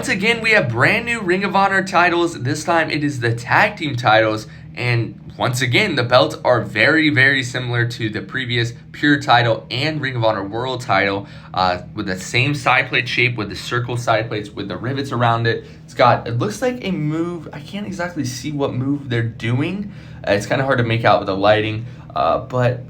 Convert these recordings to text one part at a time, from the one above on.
once again, we have brand new Ring of Honor titles. This time it is the tag team titles. And once again, the belts are very, very similar to the previous Pure title and Ring of Honor World title, with the same side plate shape, with the circle side plates, with the rivets around it. It looks like a move. I can't exactly see what move they're doing. It's kind of hard to make out with the lighting, but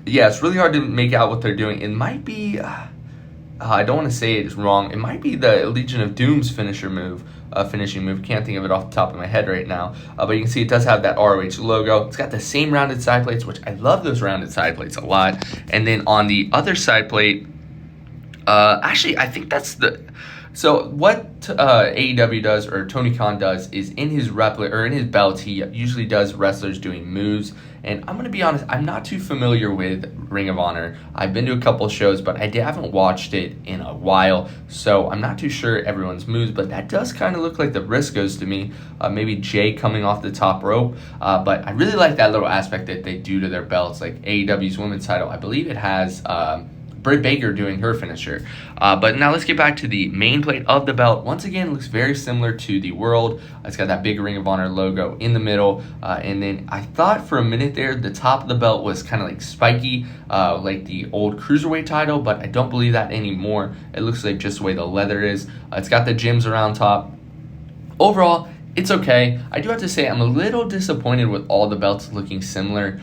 yeah, it's really hard to make out what they're doing. It might be, I don't want to say it's wrong. It might be the Legion of Doom's finishing move. Can't think of it off the top of my head right now. But you can see it does have that ROH logo. It's got the same rounded side plates, which I love those rounded side plates a lot. And then on the other side plate, actually, I think that's the... So what AEW does, or Tony Khan does, is in his replica or in his belts, he usually does wrestlers doing moves. And I'm gonna be honest, I'm not too familiar with Ring of Honor. I've been to a couple shows, but I haven't watched it in a while, so I'm not too sure everyone's moves. But that does kind of look like the Briscoes to me. Maybe Jay coming off the top rope. But I really like that little aspect that they do to their belts, like AEW's women's title. I believe it has Britt Baker doing her finisher. But now let's get back to the main plate of the belt. Once again, it looks very similar to the World. It's got that big Ring of Honor logo in the middle. And then I thought for a minute there, the top of the belt was kind of like spiky, like the old Cruiserweight title, but I don't believe that anymore. It looks like just the way the leather is. It's got the gems around top. Overall, it's okay. I do have to say I'm a little disappointed with all the belts looking similar.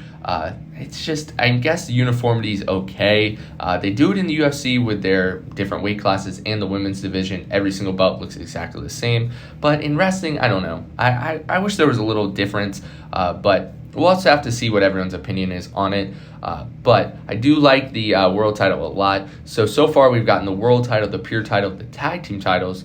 It's just, I guess the uniformity is okay. They do it in the UFC with their different weight classes and the women's division. Every single belt looks exactly the same. But in wrestling, I don't know. I wish there was a little difference, but we'll also have to see what everyone's opinion is on it. But I do like the world title a lot. So far we've gotten the world title, the pure title, the tag team titles.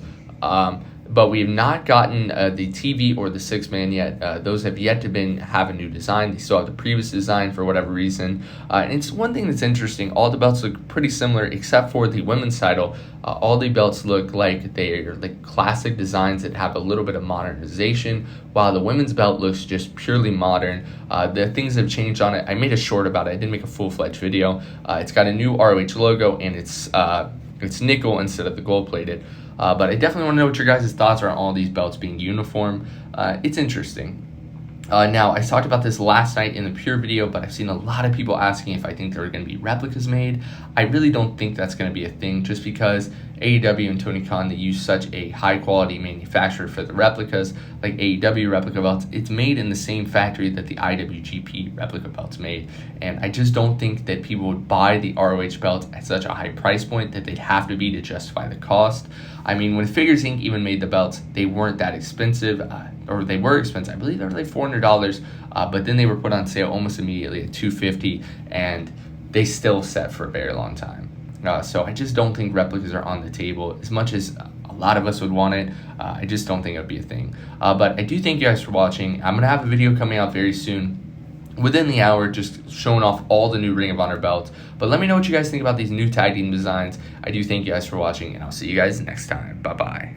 But we have not gotten the TV or the six-man yet. Those have yet to have a new design. They still have the previous design for whatever reason. And it's one thing that's interesting. All the belts look pretty similar except for the women's title. All the belts look like they're like classic designs that have a little bit of modernization, while the women's belt looks just purely modern. The things have changed on it. I made a short about it. I didn't make a full-fledged video. It's got a new ROH logo, and it's nickel instead of the gold-plated. But I definitely want to know what your guys' thoughts are on all these belts being uniform. It's interesting. Now, I talked about this last night in the Pure video, but I've seen a lot of people asking if I think there are going to be replicas made. I really don't think that's going to be a thing, just because AEW and Tony Khan, they use such a high-quality manufacturer for the replicas. Like AEW replica belts, it's made in the same factory that the IWGP replica belt's made. And I just don't think that people would buy the ROH belts at such a high price point that they'd have to be to justify the cost. I mean, when Figures Inc. even made the belts, they weren't that expensive, or they were expensive. I believe they were like $400, but then they were put on sale almost immediately at $250, and they still set for a very long time. So I just don't think replicas are on the table. As much as a lot of us would want it, I just don't think it would be a thing. But I do thank you guys for watching. I'm going to have a video coming out very soon, within the hour, just showing off all the new Ring of Honor belts. But let me know what you guys think about these new tag team designs. I do thank you guys for watching, and I'll see you guys next time. Bye-bye.